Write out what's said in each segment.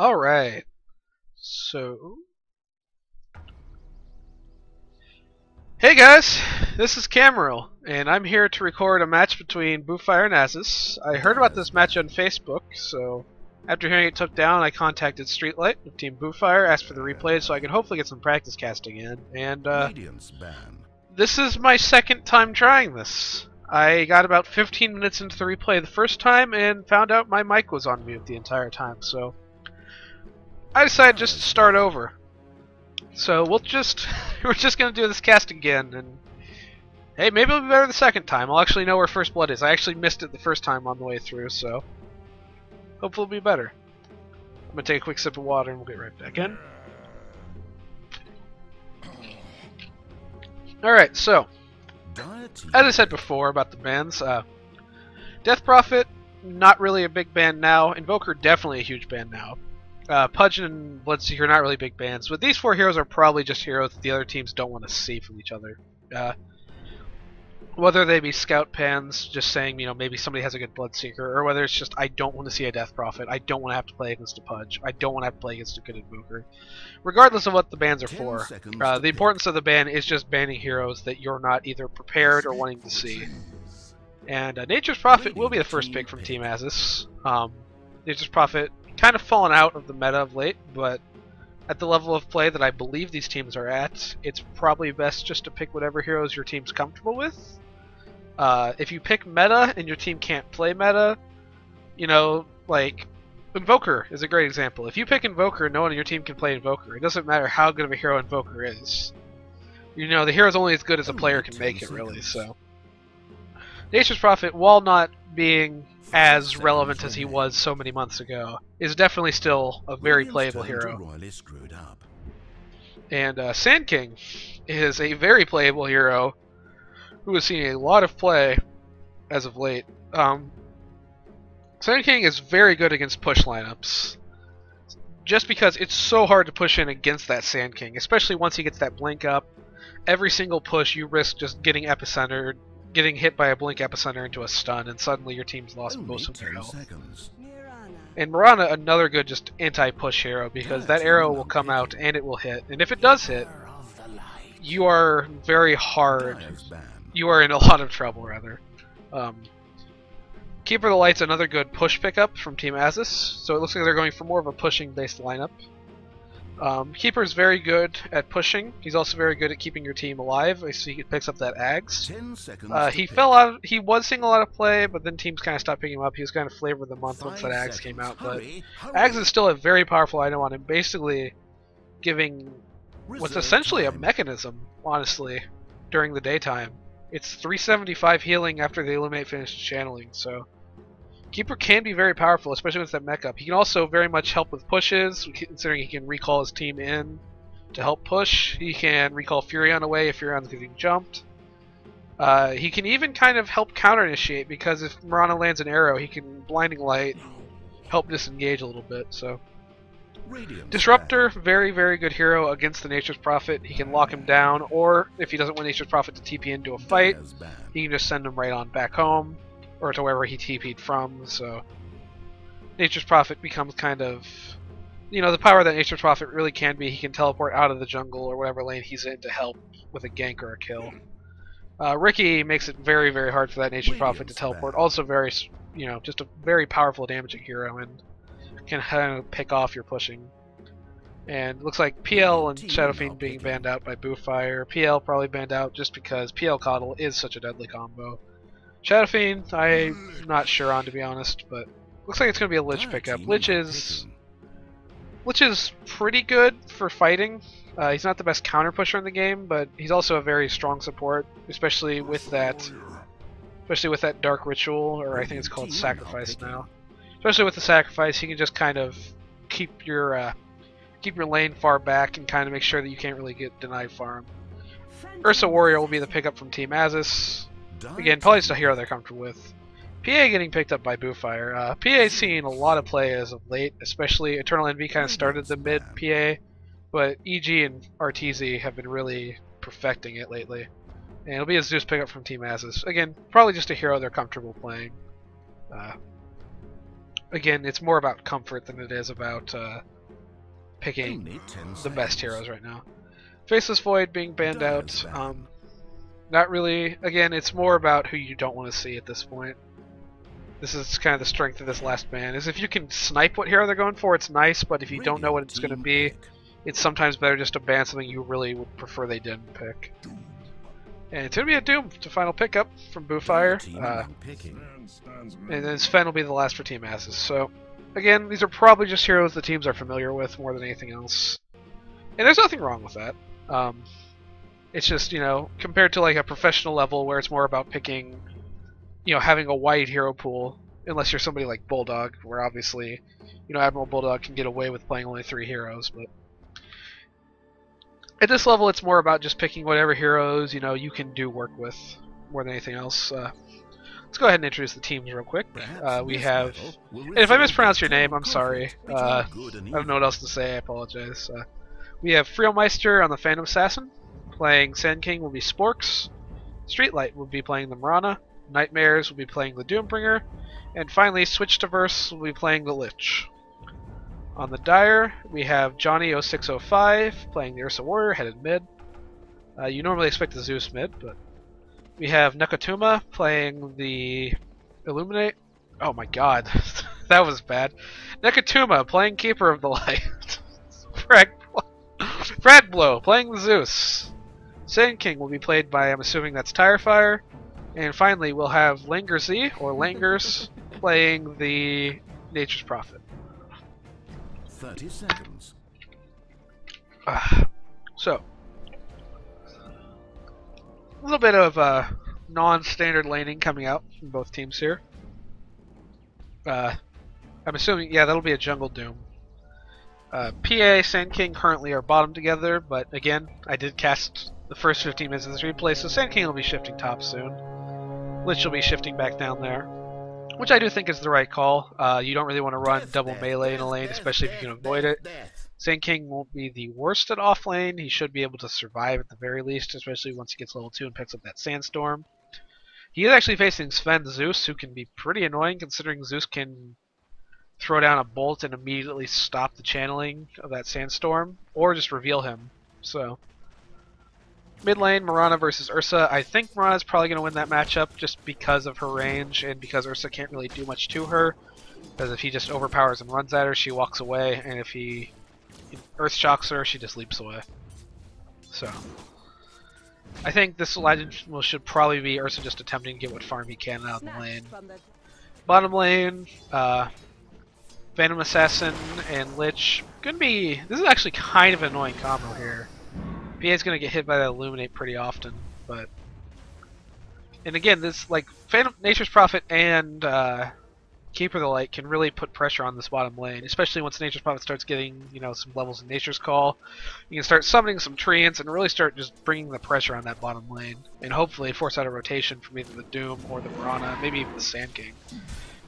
Alright, so... Hey guys, this is Cameron, and I'm here to record a match between Boofire and Azzas. I heard about this match on Facebook, so after hearing it took down, I contacted Streetlight of Team Boofire, asked for the replay so I could hopefully get some practice casting in, and this is my second time trying this. I got about 15 minutes into the replay the first time and found out my mic was on mute the entire time, so I decided just to start over. So we're just gonna do this cast again, and hey, maybe it'll be better the second time. I'll actually know where First Blood is. I actually missed it the first time on the way through, so hopefully it'll be better. I'm gonna take a quick sip of water and we'll get right back in. Alright, so as I said before about the bans, Death Prophet, not really a big ban now. Invoker, definitely a huge ban now. Pudge and Bloodseeker, not really big bans, but these four heroes are probably just heroes that the other teams don't want to see from each other. Whether they be scout pans, just saying, you know, maybe somebody has a good Bloodseeker, or whether it's just, I don't want to see a Death Prophet, I don't want to have to play against a Pudge, I don't want to have to play against a good Invoker. Regardless of what the bans are for, the importance of the ban is just banning heroes that you're not either prepared or wanting to see. And Nature's Prophet will be the first pick from Team Azzas. Nature's Prophet kind of fallen out of the meta of late, but at the level of play that I believe these teams are at, it's probably best just to pick whatever heroes your team's comfortable with. If you pick meta and your team can't play meta, you know, like Invoker is a great example. If you pick Invoker and no one on your team can play Invoker, it doesn't matter how good of a hero Invoker is. You know, the hero's only as good as a player can make it, really, so. Nature's Prophet, while not being as relevant as he was so many months ago, is definitely still a very playable hero. And Sand King is a very playable hero who has seen a lot of play as of late. Sand King is very good against push lineups, just because it's so hard to push in against that Sand King, especially once he gets that blink up. Every single push you risk just getting epicentered, getting hit by a blink epicenter into a stun, and suddenly your team's lost most of their health. And Mirana, another good just anti-push hero, because that arrow will come out and it will hit. And if it does hit, you are very hard. You are in a lot of trouble, rather. Keeper of the Light's another good push pickup from Team Azzas, so it looks like they're going for more of a pushing-based lineup. Keeper's very good at pushing. He's also very good at keeping your team alive. I see he picks up that Ags. He fell out. He was seeing a lot of play, but then teams kind of stopped picking him up. He was kind of flavor of the month once that Ags came out. But Ags is still a very powerful item on him, basically giving what's essentially a mechanism, honestly, during the daytime. It's 375 healing after the Illuminate finished channeling, so Keeper can be very powerful, especially with that mech up. He can also very much help with pushes, considering he can recall his team in to help push. He can recall Furion away if Furion's getting jumped. He can even kind of help counter-initiate, because if Mirana lands an arrow, he can Blinding Light, help disengage a little bit. So Disruptor, very, very good hero against the Nature's Prophet. He can lock him down, or if he doesn't want Nature's Prophet to TP into a fight, he can just send him right on back home, or to wherever he TP'd from. So Nature's Prophet becomes kind of, you know, the power that Nature's Prophet really can be. He can teleport out of the jungle or whatever lane he's in to help with a gank or a kill. Ricky makes it very, very hard for that Nature's Prophet to teleport. Also very, you know, just a very powerful damaging hero, and can kind of pick off your pushing. And it looks like PL and Shadow Fiend being banned out by Boofire. PL probably banned out just because PL Coddle is such a deadly combo. Shadow Fiend, I'm not sure on, to be honest, but looks like it's going to be a Lich pickup. Lich is pretty good for fighting. He's not the best counter pusher in the game, but he's also a very strong support, especially with that Dark Ritual, or I think it's called Sacrifice now. Especially with the Sacrifice, he can just kind of keep your lane far back and kind of make sure that you can't really get denied farm. Ursa Warrior will be the pickup from Team Azzas. Again, probably just a hero they're comfortable with. PA getting picked up by Boofire. PA's seen a lot of play as of late, especially Eternal Envy kind of started the mid PA, but EG and RTZ have been really perfecting it lately. And it'll be a Zeus pickup from Team Azzas. Again, probably just a hero they're comfortable playing. again, it's more about comfort than it is about picking the best heroes right now. Faceless Void being banned out, not really. Again, it's more about who you don't want to see at this point. This is kind of the strength of this last ban, is if you can snipe what hero they're going for, it's nice, but if you don't know what it's going to be, it's sometimes better just to ban something you really would prefer they didn't pick. And it's going to be a Doom to final pickup from Boofire. And then Sven will be the last for Team Azzas. So, again, these are probably just heroes the teams are familiar with more than anything else. And there's nothing wrong with that. It's just, you know, compared to like a professional level where it's more about picking, you know, having a wide hero pool, unless you're somebody like Bulldog, where obviously, you know, Admiral Bulldog can get away with playing only 3 heroes, but at this level it's more about just picking whatever heroes, you know, you can do work with more than anything else. Let's go ahead and introduce the teams real quick. We have, and if I mispronounce your name, I'm sorry. I don't know what else to say, I apologize. We have Frielmeister on the Phantom Assassin. Playing Sand King will be Sporks. Streetlight will be playing the Mirana. Nightmares will be playing the Doombringer, and finally Switch to Verse will be playing the Lich. On the Dire, we have Johnny0605 playing the Ursa Warrior, headed mid. You normally expect the Zeus mid, but we have Nakatuma playing the Illuminate. Oh my god, that was bad. Nakatuma playing Keeper of the Light. Fragblow playing the Zeus. Sand King will be played by, I'm assuming that's Tirefire. And finally, we'll have Langerz, or Langers, playing the Nature's Prophet. 30 seconds. So, a little bit of non-standard laning coming out from both teams here. I'm assuming, yeah, that'll be a Jungle Doom. PA, Sand King currently are bottom together, but again, I did cast the first 15 minutes of this replay, so Sand King will be shifting top soon. Lich will be shifting back down there, which I do think is the right call. You don't really want to run double melee in a lane, especially if you can avoid it. Sand King won't be the worst at off lane. He should be able to survive at the very least, especially once he gets level 2 and picks up that Sandstorm. He is actually facing Sven Zeus, who can be pretty annoying considering Zeus can throw down a bolt and immediately stop the channeling of that Sandstorm, or just reveal him. So, mid lane, Mirana versus Ursa. I think Mirana's probably going to win that matchup just because of her range and because Ursa can't really do much to her. Because if he just overpowers and runs at her, she walks away, and if he Earth Shocks her, she just leaps away. So, I think this legend should probably be Ursa just attempting to get what farm he can out of the lane. Bottom lane, Phantom Assassin and Lich. This is actually kind of an annoying combo here. PA's gonna get hit by that Illuminate pretty often, but and again, this like Nature's Prophet and Keeper of the Light can really put pressure on this bottom lane, especially once Nature's Prophet starts getting, you know, some levels in Nature's Call. You can start summoning some treants and really start just bringing the pressure on that bottom lane, and hopefully force out a rotation from either the Doom or the Mirana, maybe even the Sand King,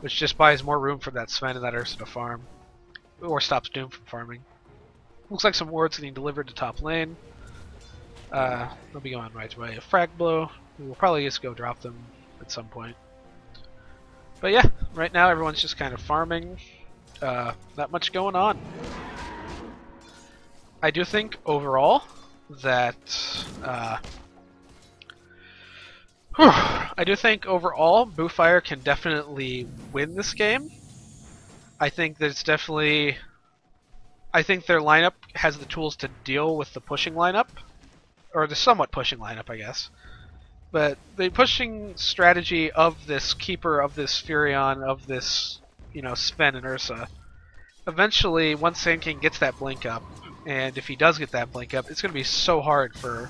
which just buys more room for that Sven and that Ursa to farm, or stops Doom from farming. Looks like some wards getting delivered to top lane. They'll be going right away. A frag blow. We'll probably just go drop them at some point. But yeah, right now everyone's just kind of farming. Not much going on. I do think overall that Boofire can definitely win this game. I think that it's definitely. I think their lineup has the tools to deal with the pushing lineup. Or the somewhat pushing lineup, I guess. But the pushing strategy of this Keeper, of this Furion, of this, you know, Sven and Ursa, eventually, once Sand King gets that blink up, and if he does get that blink up, it's going to be so hard for,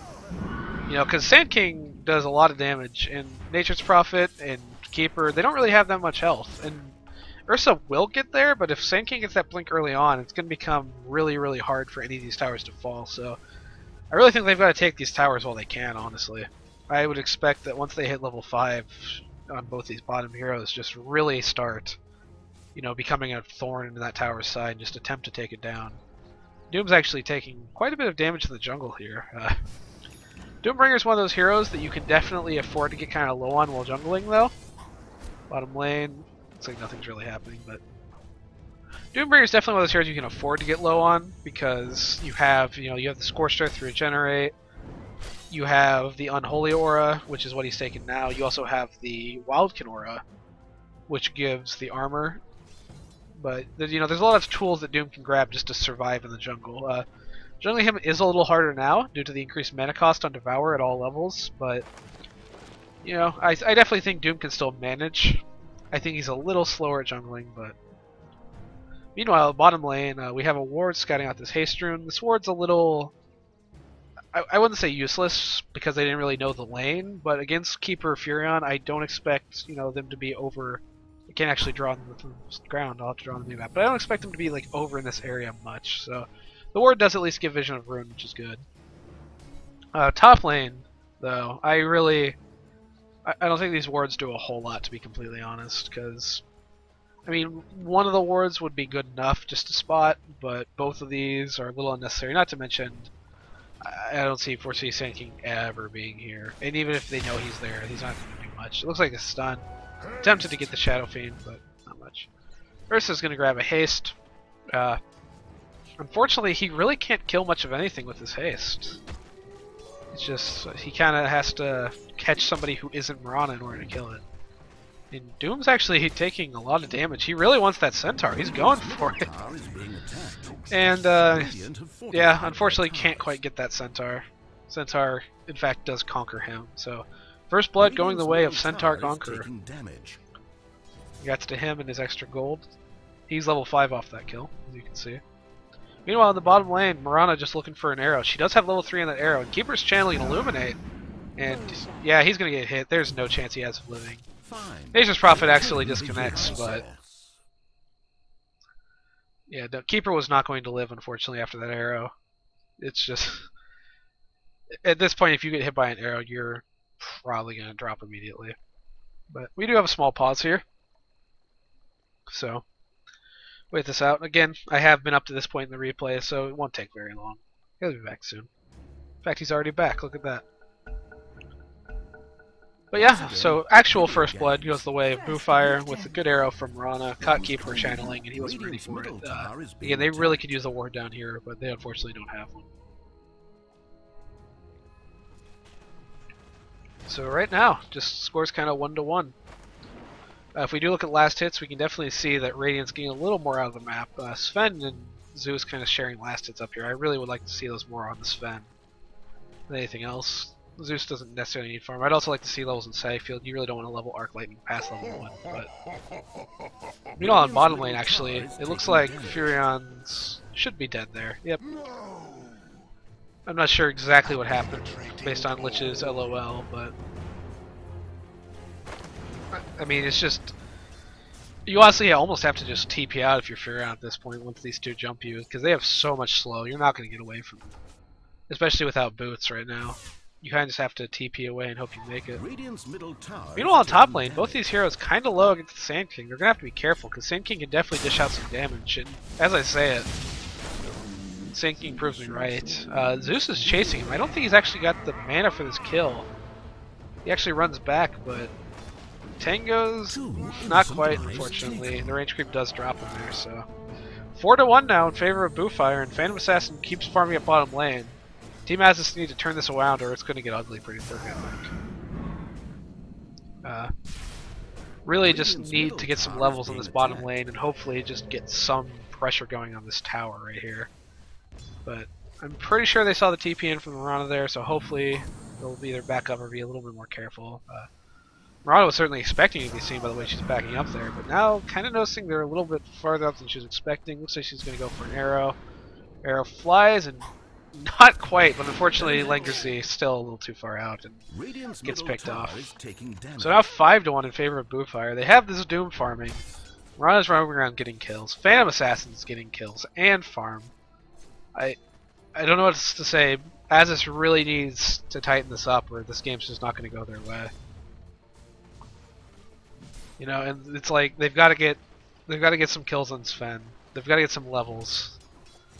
you know, because Sand King does a lot of damage, and Nature's Prophet and Keeper, they don't really have that much health, and Ursa will get there, but if Sand King gets that blink early on, it's going to become really, really hard for any of these towers to fall, so I really think they've got to take these towers while they can, honestly. I would expect that once they hit level 5 on both these bottom heroes, just really start, you know, becoming a thorn in that tower's side and just attempt to take it down. Doom's actually taking quite a bit of damage to the jungle here. Doombringer's one of those heroes that you can definitely afford to get kind of low on while jungling, though. Bottom lane, looks like nothing's really happening, but Doombringer is definitely one of those heroes you can afford to get low on because you have the Scorched Earth to regenerate. You have the Unholy Aura, which is what he's taking now. You also have the Wildkin Aura, which gives the armor. But there's a lot of tools that Doom can grab just to survive in the jungle. Jungling him is a little harder now due to the increased mana cost on Devour at all levels, but I definitely think Doom can still manage. I think he's a little slower at jungling, but meanwhile, bottom lane, we have a ward scouting out this haste rune. This ward's a little, I wouldn't say useless because they didn't really know the lane, but against Keeper Furion, I don't expect them to be over. I can't actually draw them from the ground. I'll have to draw them on the map, but I don't expect them to be like over in this area much. So the ward does at least give Vision of Rune, which is good. Top lane, though, I don't think these wards do a whole lot, to be completely honest, because I mean, one of the wards would be good enough just to spot, but both of these are a little unnecessary. Not to mention, I don't foresee Sand King ever being here. And even if they know he's there, he's not going to do much. It looks like a stun. Tempted to get the Shadow Fiend, but not much. Ursa's going to grab a haste. Unfortunately, he really can't kill much of anything with his haste. It's just, he kind of has to catch somebody who isn't Mirana in order to kill it. And Doom's actually taking a lot of damage. He really wants that Centaur. He's going for it. And, yeah, unfortunately can't quite get that Centaur. Centaur, in fact, does conquer him. So, first blood going the way of Centaur Conqueror. Congrats to him and his extra gold. He's level 5 off that kill, as you can see. Meanwhile, in the bottom lane, Mirana just looking for an arrow. She does have level 3 on that arrow, and Keeper's channeling Illuminate. And, yeah, he's going to get hit. There's no chance he has of living. Nature's Prophet actually disconnects, but yeah, the Keeper was not going to live, unfortunately, after that arrow. It's just, at this point, if you get hit by an arrow, you're probably going to drop immediately. But we do have a small pause here, so wait this out. Again, I have been up to this point in the replay, so it won't take very long. He'll be back soon. In fact, he's already back. Look at that. But yeah, so actual first blood goes the way of Boofire with a good arrow from Mirana, caught Keeper channeling, and he wasn't ready for it. Again, they really could use a ward down here, but they unfortunately don't have one. So right now, just scores kind of 1-1. If we do look at last hits, we can definitely see that Radiant's getting a little more out of the map. Sven and Zeus kind of sharing last hits up here. I really would like to see those more on the Sven than anything else. Zeus doesn't necessarily need farm. I'd also like to see levels in Scythe. You really don't want to level Arc Lightning past level 1. But meanwhile, on bottom lane, actually, it looks like Furion's should be dead there. Yep. I'm not sure exactly what happened based on Lich's LOL, but I mean, it's just, you honestly almost have to just TP out if you're Furion at this point once these two jump you, because they have so much slow. You're not going to get away from them, especially without boots right now. You kind of just have to TP away and hope you make it. Meanwhile, on top lane, both these heroes kind of low against the Sand King. They're going to have to be careful, because Sand King can definitely dish out some damage. And as I say it, Sand King proves me right. Zeus is chasing him. I don't think he's actually got the mana for this kill. He actually runs back, but Tango's not quite, unfortunately. The range creep does drop him there, so 4-1 now in favor of Boofire, and Phantom Assassin keeps farming up bottom lane. Team Azzas need to turn this around, or it's going to get ugly pretty quick, I think. Really just need to get some levels on this bottom lane, and hopefully just get some pressure going on this tower right here. But I'm pretty sure they saw the TP in from Mirana there, so hopefully they'll either back up or be a little bit more careful. Mirana was certainly expecting to be seen by the way she's backing up there, but now kind of noticing they're a little bit farther up than she was expecting. Looks like she's going to go for an arrow. Arrow flies, and not quite, but unfortunately Legacy still a little too far out and gets picked off. So now 5-1 in favor of Boofire. They have this Doom farming. Mirana's running around getting kills. Phantom Assassin's getting kills and farm. I don't know what to say. Azzas really needs to tighten this up, or this game's just not going to go their way. You know, and it's like they've got to get some kills on Sven. They've got to get some levels.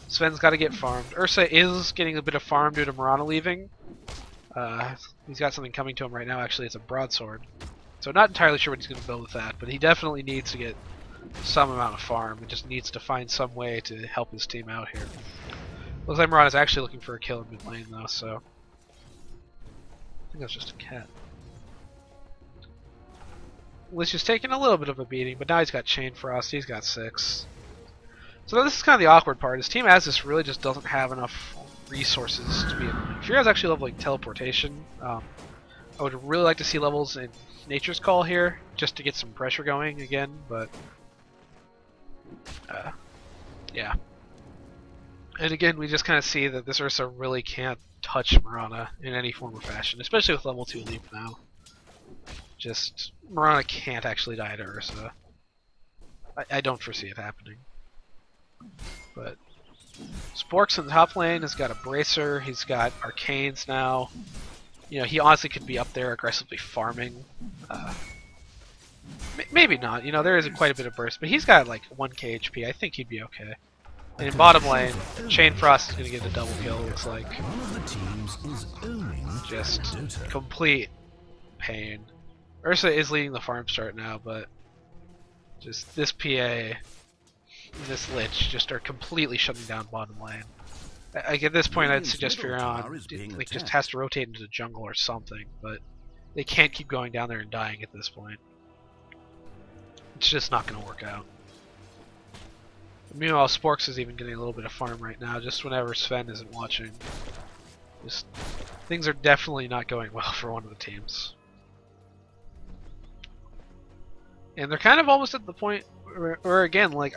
Sven's got to get farmed. Ursa is getting a bit of farm due to Mirana leaving. He's got something coming to him right now. Actually, it's a broadsword. So not entirely sure what he's going to build with that, but he definitely needs to get some amount of farm. He just needs to find some way to help his team out here. Looks like Mirana's actually looking for a kill in mid lane though, so I think that's just a cat. Lich is taking a little bit of a beating, but now he's got Chain Frost, he's got 6. So this is kind of the awkward part. His team Azzas really just doesn't have enough resources to be annoying. If you guys actually level like teleportation, I would really like to see levels in Nature's Call here, just to get some pressure going again, but yeah. And again, we just kind of see that this Ursa really can't touch Mirana in any form or fashion, especially with level 2 leap now. Just, Mirana can't actually die to Ursa. I don't foresee it happening. But Sporks in the top lane has got a Bracer, he's got Arcanes now. You know, he honestly could be up there aggressively farming. Maybe not, you know, there isn't quite a bit of burst, but he's got like 1k HP, I think he'd be okay. And in bottom lane, Chain Frost is going to get a double kill, looks like. Just complete pain. Ursa is leading the farm start now, but just this PA and this Lich just are completely shutting down bottom lane. Like at this point, I'd suggest Furion like just has to rotate into the jungle or something, but they can't keep going down there and dying at this point. It's just not going to work out. Meanwhile, Sporks is even getting a little bit of farm right now, just whenever Sven isn't watching. Just things are definitely not going well for one of the teams. And they're kind of almost at the point where again, like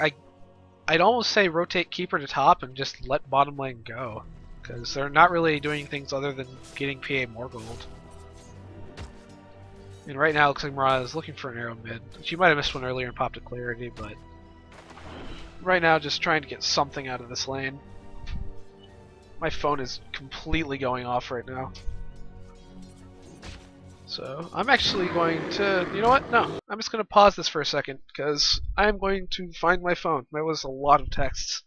I'd almost say rotate Keeper to top and just let bottom lane go, because they're not really doing things other than getting PA more gold. And right now, it looks like Mirana is looking for an arrow mid. She might have missed one earlier and popped a clarity, but right now, just trying to get something out of this lane. My phone is completely going off right now. So, I'm actually going to... You know what? No. I'm just going to pause this for a second, because I'm going to find my phone. That was a lot of texts.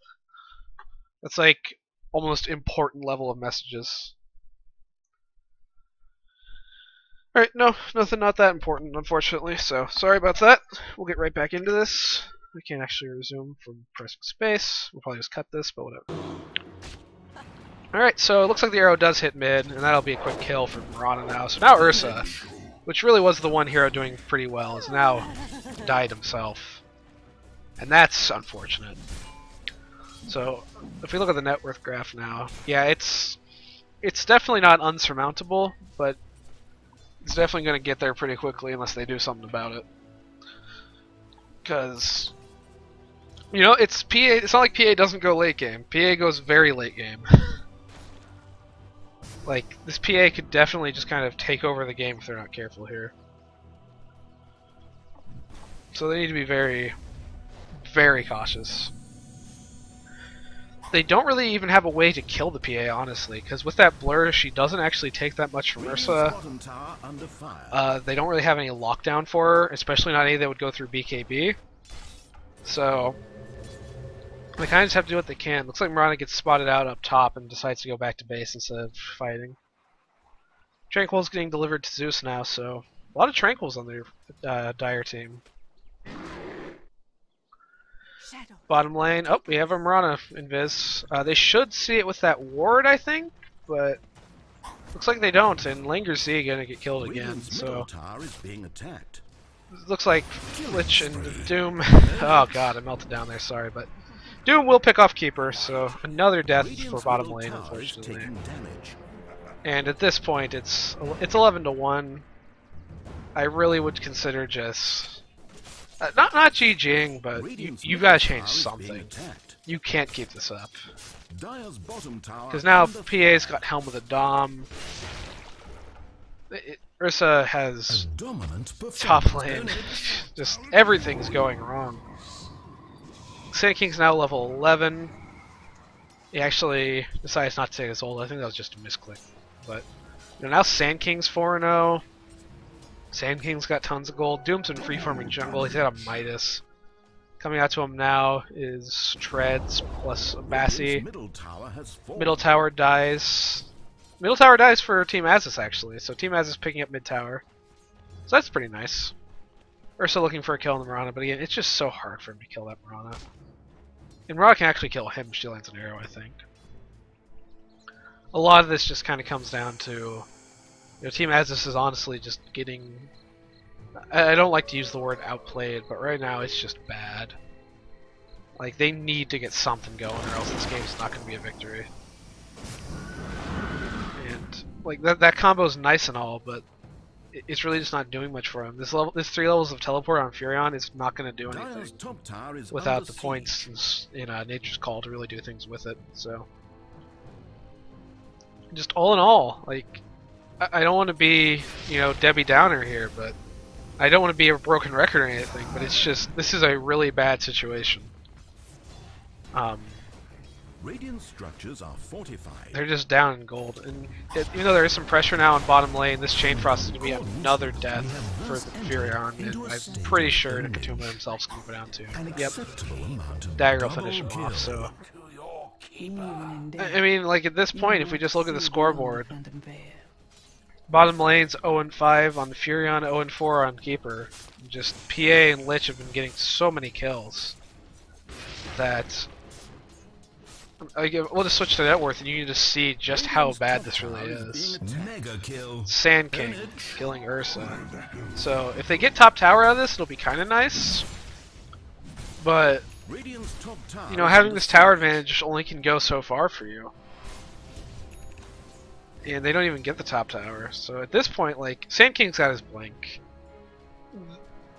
That's like almost important level of messages. Alright, no, nothing not that important, unfortunately, so sorry about that. We'll get right back into this. I can't actually resume from pressing space. We'll probably just cut this, but whatever. Alright, so it looks like the arrow does hit mid, and that'll be a quick kill for Mirana now. So now Ursa, which really was the one hero doing pretty well, is now died himself. And that's unfortunate. So, if we look at the net worth graph now, yeah, it's definitely not unsurmountable, but it's definitely going to get there pretty quickly unless they do something about it. Because, you know, it's PA. It's not like PA doesn't go late game. PA goes very late game. Like, this PA could definitely just kind of take over the game if they're not careful here. So they need to be very, very cautious. They don't really even have a way to kill the PA, honestly, because with that blur, she doesn't actually take that much from Ursa. They don't really have any lockdown for her, especially not any that would go through BKB. So they kind of just have to do what they can. Looks like Mirana gets spotted out up top and decides to go back to base instead of fighting. Tranquil's getting delivered to Zeus now, so a lot of Tranquils on their Dire team. Bottom lane. Oh, we have a Mirana invis. They should see it with that ward, I think, but looks like they don't, and Langer's Z gonna get killed again. So looks like Lich and Doom. Oh god, I melted down there. Sorry, but Doom will pick off Keeper. So another death for bottom lane, unfortunately. And at this point, it's 11-1. I really would consider just. Not GGing, but you gotta change something. You can't keep this up. Because now PA's got Helm with a Dom. Ursa has top lane. Just everything's going wrong. Sand King's now level 11. He actually decides not to take his ult. I think that was just a misclick. But you know, now Sand King's 4-0. Sand King's got tons of gold. Doom's been free-farming jungle. He's got a Midas. Coming out to him now is Treads plus a Bassi. Middle tower dies. Middle tower dies for Team Azzas, actually. So Team Azzas picking up mid tower. So that's pretty nice. Ursa looking for a kill on the Mirana, but again, it's just so hard for him to kill that Mirana. And Mirana can actually kill him if she lands an arrow, I think. A lot of this just kind of comes down to, you know, Team Azzas is honestly just getting... I don't like to use the word outplayed, but right now it's just bad. Like, they need to get something going or else this game's not going to be a victory. And, like, that combo's nice and all, but it's really just not doing much for him. This 3 levels of teleport on Furion is not going to do anything without the points in Nature's Call to really do things with it, so... Just all in all, like, I don't want to be, you know, Debbie Downer here, but I don't want to be a broken record or anything, but it's just, this is a really bad situation. Radiant structures are fortified. They're just down in gold, and even though there is some pressure now on bottom lane, this Chain Frost is going to be another death for the Furion, and I'm pretty sure Nakatuma himself's going to go down too. Yep, Dagger will finish him off, so... I mean, like, at this point, if we just look at the scoreboard, bottom lane's 0-5 on the Furion, 0-4 on Keeper. Just PA and Lich have been getting so many kills that... we'll just switch to net worth and you can just see just how bad this really is. Sand King killing Ursa. So if they get top tower out of this, it'll be kind of nice. But, you know, having this tower advantage only can go so far for you. And they don't even get the top tower. So at this point, like, Sand King's got his blink.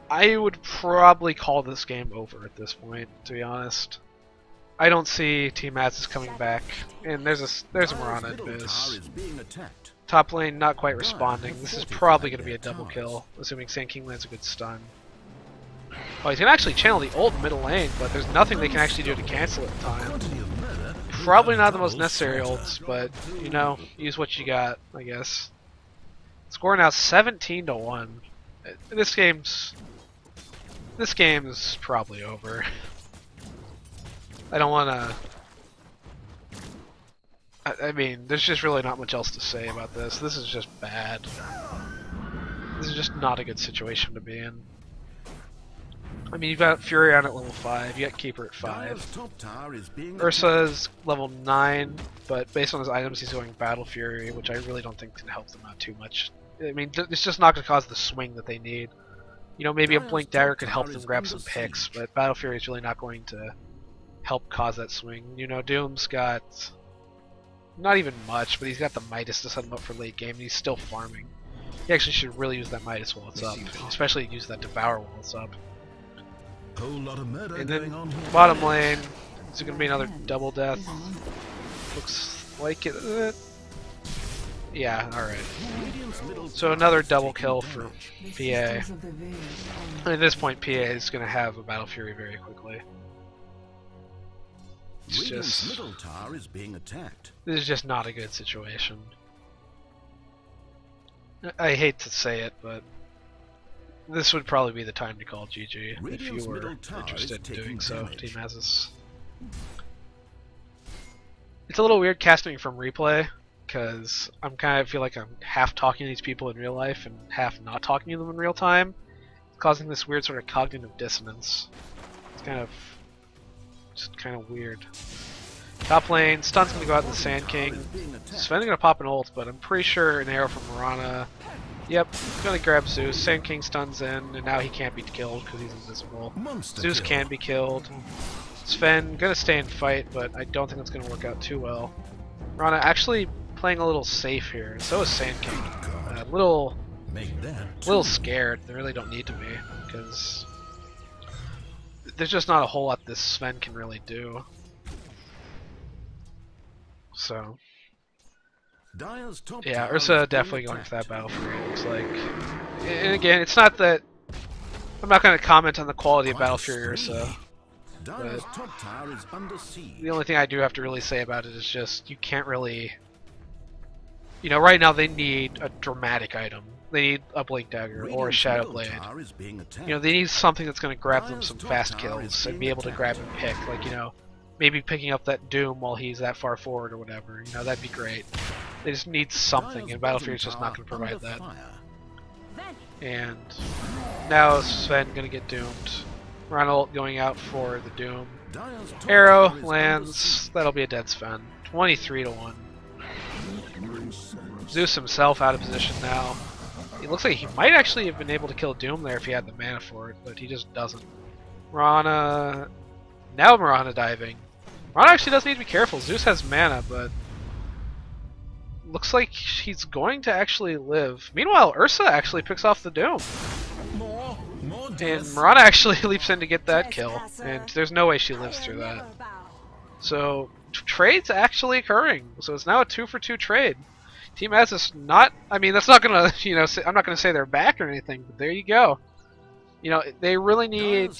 I would probably call this game over at this point, to be honest. I don't see Team Azzas coming back, and there's a Mirana at Biz. Top lane not quite responding. This is probably going to be a double kill, assuming Sand King lands a good stun. Oh, he's going to actually channel the ult in middle lane, but there's nothing they can actually do to cancel it in time. Probably not the most necessary ults, but, you know, use what you got, I guess. Score now 17-1. This game's probably over. I don't want to... I mean, there's just really not much else to say about this. This is just bad. This is just not a good situation to be in. I mean, you've got Furion at level 5, you got Keeper at 5. Ursa's level 9, but based on his items he's going Battle Fury, which I really don't think can help them out too much. I mean, it's just not going to cause the swing that they need. You know, maybe a Blink Dagger could help them grab some picks, but Battle Fury is really not going to help cause that swing. You know, Doom's got not even much, but he's got the Midas to set him up for late game, and he's still farming. He actually should really use that Midas while it's up, especially use that Devour while it's up. And then bottom lane, is it going to be another double death? Looks like it. Yeah, alright. So another double kill for PA. And at this point, PA is going to have a Battle Fury very quickly. It's just, middle tower is being attacked. This is just not a good situation. I hate to say it, but this would probably be the time to call GG if you were interested in doing so, Team Azzas. It's a little weird casting from replay, because I'm kind of feel like I'm half talking to these people in real life and half not talking to them in real time. It's causing this weird sort of cognitive dissonance. It's just kind of weird. Top lane, stun's gonna go out to the Sand King. Sven's gonna pop an ult, but I'm pretty sure an arrow from Mirana. Yep, gonna grab Zeus. Sand King stuns in, and now he can't be killed because he's invisible. Zeus can be killed. Sven gonna stay and fight, but I don't think that's gonna work out too well. Mirana actually playing a little safe here, and so is Sand King. A little scared. They really don't need to be, because there's just not a whole lot this Sven can really do. So, yeah, Ursa definitely going for that battle for it, looks like. And again, it's not that... I'm not going to comment on the quality of Battle Fury Ursa. But the only thing I do have to really say about it is just, you can't really... You know, right now they need a dramatic item. They need a Blink Dagger or a Shadow Blade. You know, they need something that's going to grab them some fast kills and be able to grab and pick. Like, you know, maybe picking up that Doom while he's that far forward or whatever. You know, that'd be great. They just need something, and Battle Fury is just not going to provide that. And now Sven gonna get doomed. Ronald going out for the doom. Arrow lands. That'll be a dead Sven. 23-1. Zeus himself out of position now. It looks like he might actually have been able to kill Doom there if he had the mana for it, but he just doesn't. Mirana. Now Mirana diving. Mirana actually does need to be careful. Zeus has mana, but looks like he's going to actually live. Meanwhile, Ursa actually picks off the Doom. And Mirana actually leaps in to get that kill, and there's no way she lives through that. So, trade's actually occurring. So it's now a 2-for-2 trade. Team Azzas not, I mean, that's not gonna, you know, I'm not gonna say they're back or anything, but there you go. You know, they really need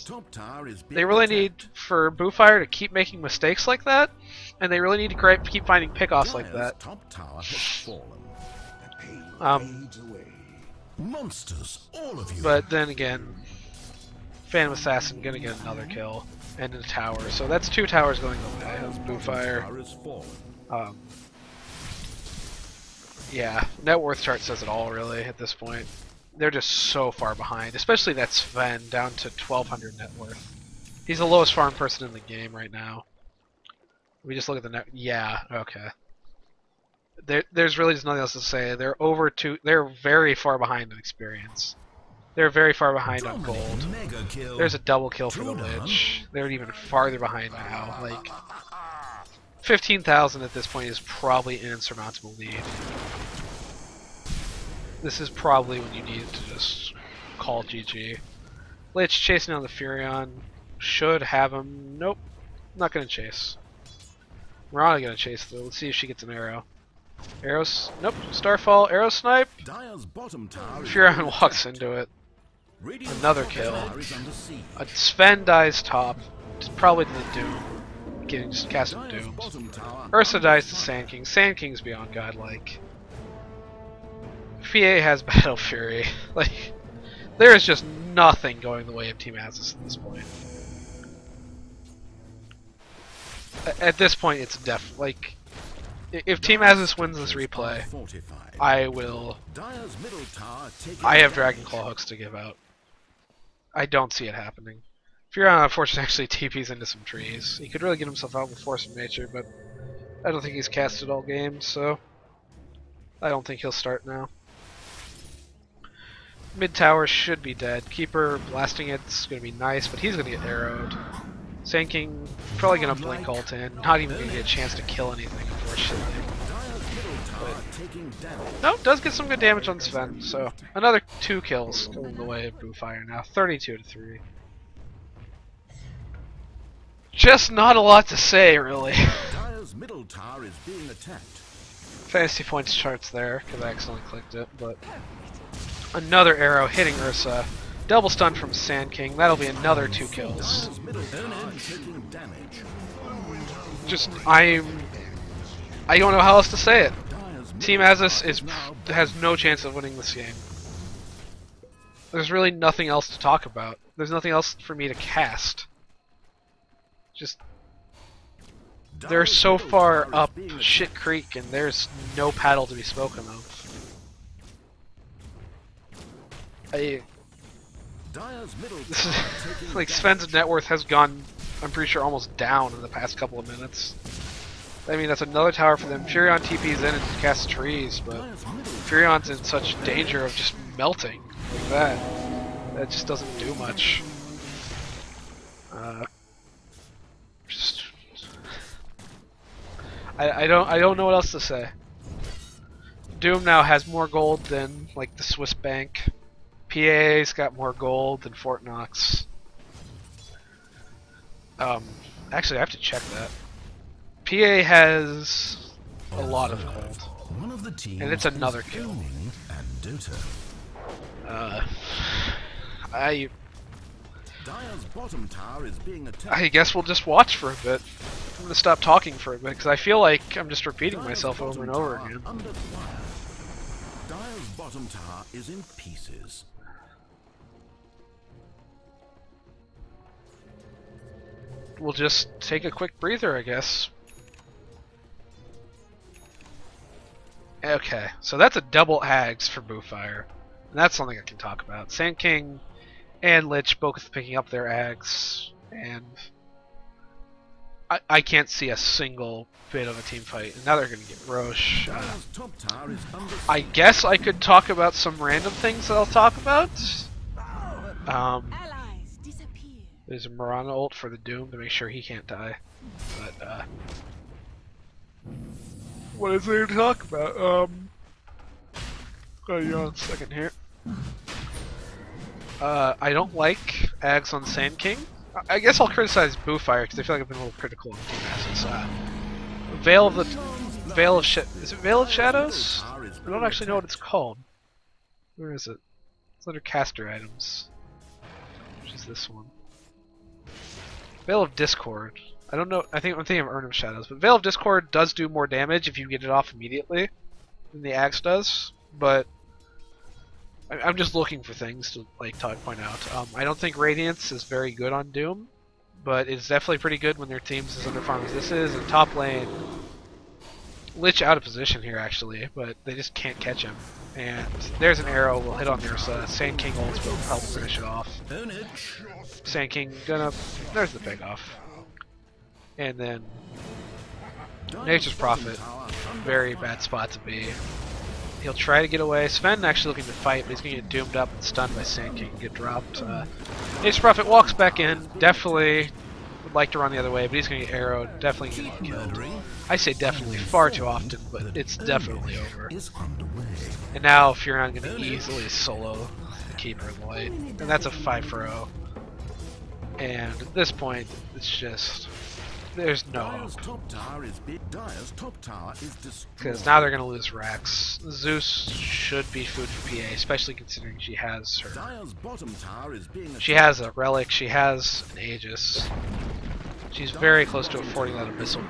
for Boofire to keep making mistakes like that, and they really need to keep finding pickoffs like that. Monsters, all of you. But then again, Phantom Assassin gonna get another kill and a tower, so that's 2 towers going away of Boofire. Yeah, net worth chart says it all really at this point. They're just so far behind, especially that Sven down to 1200 net worth. He's the lowest farm person in the game right now. We just look at the net. Yeah, okay. There's really just nothing else to say. They're very far behind in experience. They're very far behind on gold. There's a double kill for the Lich. They're even farther behind now. Like 15,000 at this point is probably an insurmountable lead. This is probably when you need to just call GG. Lich chasing down the Furion. Should have him. Nope. Not gonna chase. Mirana gonna chase though. Let's see if she gets an arrow. Arrows. Nope. Starfall. Arrow snipe. Furion walks into it. Another kill. A Sven dies top. It's probably to the Doom. Getting just casting Dooms. Ursa dies to Sand King. Sand King's beyond godlike. PA has Battle Fury. Like, there is just nothing going the way of Team Azzas at this point. At this point, it's like, if Team Azzas wins this replay, I have Dragon Claw hooks to give out. I don't see it happening. Furion, unfortunately, actually TP's into some trees. He could really get himself out with Force of Nature, but I don't think he's casted all game, so I don't think he'll start now. Mid tower should be dead. Keeper blasting it's gonna be nice, but he's gonna get arrowed. Sand King probably gonna blink ult in, not even gonna get a chance to kill anything, unfortunately. But, no, does get some good damage on Sven, so another 2 kills going the way of Boofire now, 32-3. Just not a lot to say, really. Fantasy points charts there, because I accidentally clicked it, but another arrow hitting Ursa. Double stun from Sand King. That'll be another 2 kills. Just, I don't know how else to say it. Team Azzas has no chance of winning this game. There's really nothing else to talk about. There's nothing else for me to cast. Just, they're so far up shit creek and there's no paddle to be spoken of. This is like Sven's net worth has gone, I'm pretty sure, almost down in the past couple of minutes. I mean, that's another tower for them. Furion TP's in and casts trees, but Furion's in such danger of just melting like that. That just doesn't do much. I don't know what else to say. Doom now has more gold than like the Swiss bank. PA's got more gold than Fort Knox. Actually, I have to check that. PA has a lot of gold, and it's another kill. I guess we'll just watch for a bit. I'm gonna stop talking for a bit because I feel like I'm just repeating myself over and over again. Dire's bottom tower is in pieces. We'll just take a quick breather, I guess. Okay, so that's a double Ags for Boofire. And that's something I can talk about. Sand King and Lich both picking up their Aggs, and I can't see a single bit of a team fight. And now they're going to get Roche. I guess I could talk about some random things that I'll talk about. There's a Mirana ult for the Doom to make sure he can't die. But, what is there to talk about? Hang on a second here. I don't like Aggs on Sand King. I guess I'll criticize Boofire because I feel like I've been a little critical of Team Azzas. Is it Veil of Shadows? I don't actually know what it's called. Where is it? It's under caster items. Which is this one? Veil of Discord. I don't know. I'm thinking of Urn of Shadows, but Veil of Discord does do more damage if you get it off immediately than the Axe does. But I'm just looking for things to point out. I don't think Radiance is very good on Doom, but it's definitely pretty good when their team's as underfarmed as this is. And top lane, Lich out of position here actually, but they just can't catch him. And there's an arrow. We'll hit on there. So Sand King ults will help finish it off. Sand King gonna. There's the pick off. And then Nature's Prophet, very bad spot to be. He'll try to get away. Sven actually looking to fight, but he's going to get doomed up and stunned by Sand King and get dropped. Nature's Prophet walks back in. Definitely would like to run the other way, but he's going to get arrowed. Definitely going to get killed. I say definitely far too often, but it's definitely over. And now Furion going to easily solo the Keeper in the late. And that's a 5-0. And at this point, it's just... there's no hope. Because now they're going to lose Rax. Zeus should be food for PA, especially considering she has her. She has a Relic, she has an Aegis. She's very close to affording that Abyssal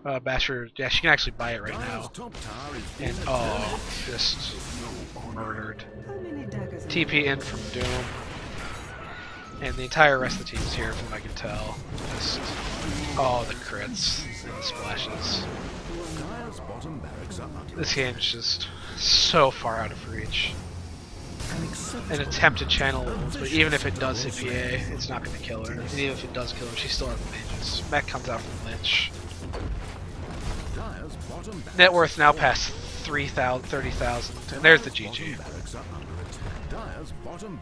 Blade. Basher, yeah, she can actually buy it right now. And oh, just murdered. TP in from Doom. And the entire rest of the team is here, from what I can tell. Just, oh, the crits and the splashes. This game's just so far out of reach. An attempt to channel, but even if it does hit PA, it's not going to kill her. And even if it does kill her, she still has mages. Mech comes out from Lich. Net worth now past 30,000, and there's the GG.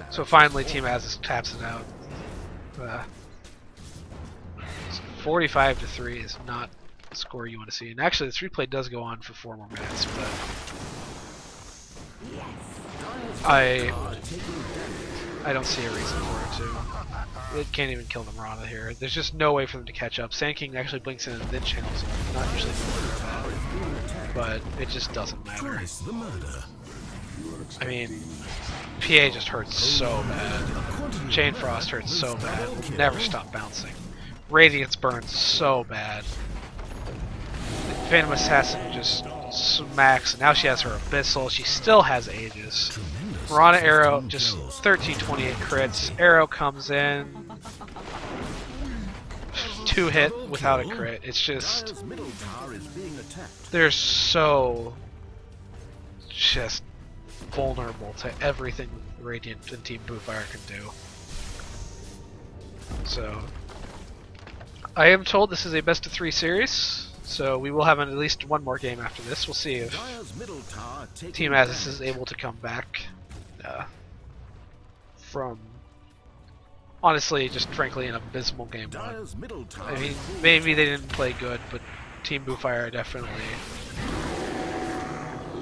So finally, Team Azzas taps it out. 45-3 is not the score you want to see. And actually, this replay does go on for 4 more minutes, but I don't see a reason for it to. It can't even kill the Mirana here. There's just no way for them to catch up. Sand King actually blinks in and then channels him. Not usually that, but it just doesn't matter. I mean, PA just hurts so bad. Chain Frost hurts so bad. Will never stop bouncing. Radiance burns so bad. Phantom Assassin just smacks. And now she has her Abyssal. She still has Aegis. Mirana Arrow just 1328 crits. Arrow comes in. 2 hit without a crit. It's just they're so just vulnerable to everything Radiant and Team Boofire can do. So I am told this is a best of 3 series, so we will have at least one more game after this. We'll see if Team Azzas is able to come back from honestly just frankly an abysmal game 1. I mean, maybe they didn't play good, but Team Boofire definitely.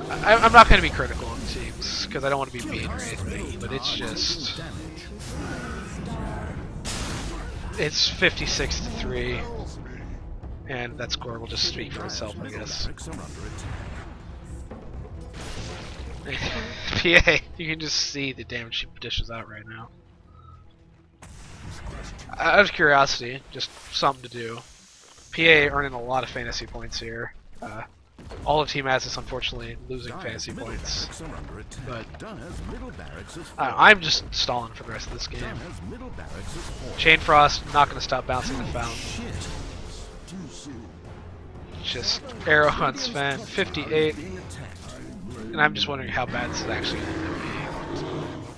I'm not going to be critical of the teams because I don't want to be mean or anything, but it's just it's 56-3, and that score will just speak for itself, I guess. PA, you can just see the damage she dishes out right now. Out of curiosity, just something to do. PA earning a lot of fantasy points here. All of Team Azzas unfortunately losing fantasy points, but I'm just stalling for the rest of this game. Chain Frost not going to stop bouncing the fountain. Just arrow on Sven, 58, and I'm just wondering how bad this is actually going to be.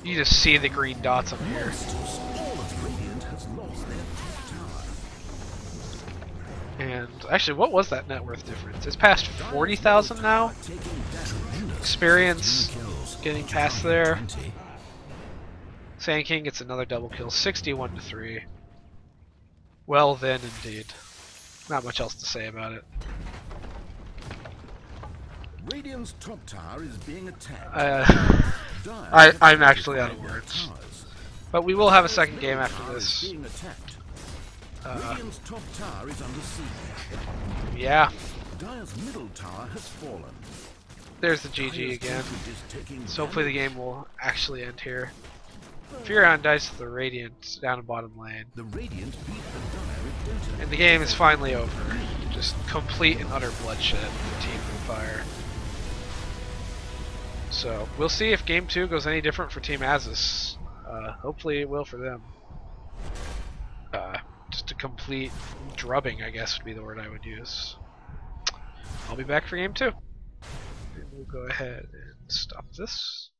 You just see the green dots up here. Monsters, all of Radiant has lost their top tower. And actually, what was that net worth difference? It's past 40,000 now. Taking tremendous Experience kills. getting past there. 20. Sand King gets another double kill, 61 to 3. Well then, indeed. Not much else to say about it. Radiant's top tower is being attacked. I'm actually out of words. But we will have a second game after this. Being attacked. Radiant's top tower is under siege. Yeah, Dire's middle tower has fallen. there's the GG Dire's again. turret is taking So hopefully the damage. game will actually end here. Furion dies to the Radiant down in bottom lane. The Radiant beat the Dire at Dota. And the game is finally over. Just complete and utter bloodshed for Team Boofire. So we'll see if Game 2 goes any different for Team Azzas. Hopefully it will for them. Just a complete drubbing, I guess would be the word I would use. I'll be back for Game 2. And we'll go ahead and stop this.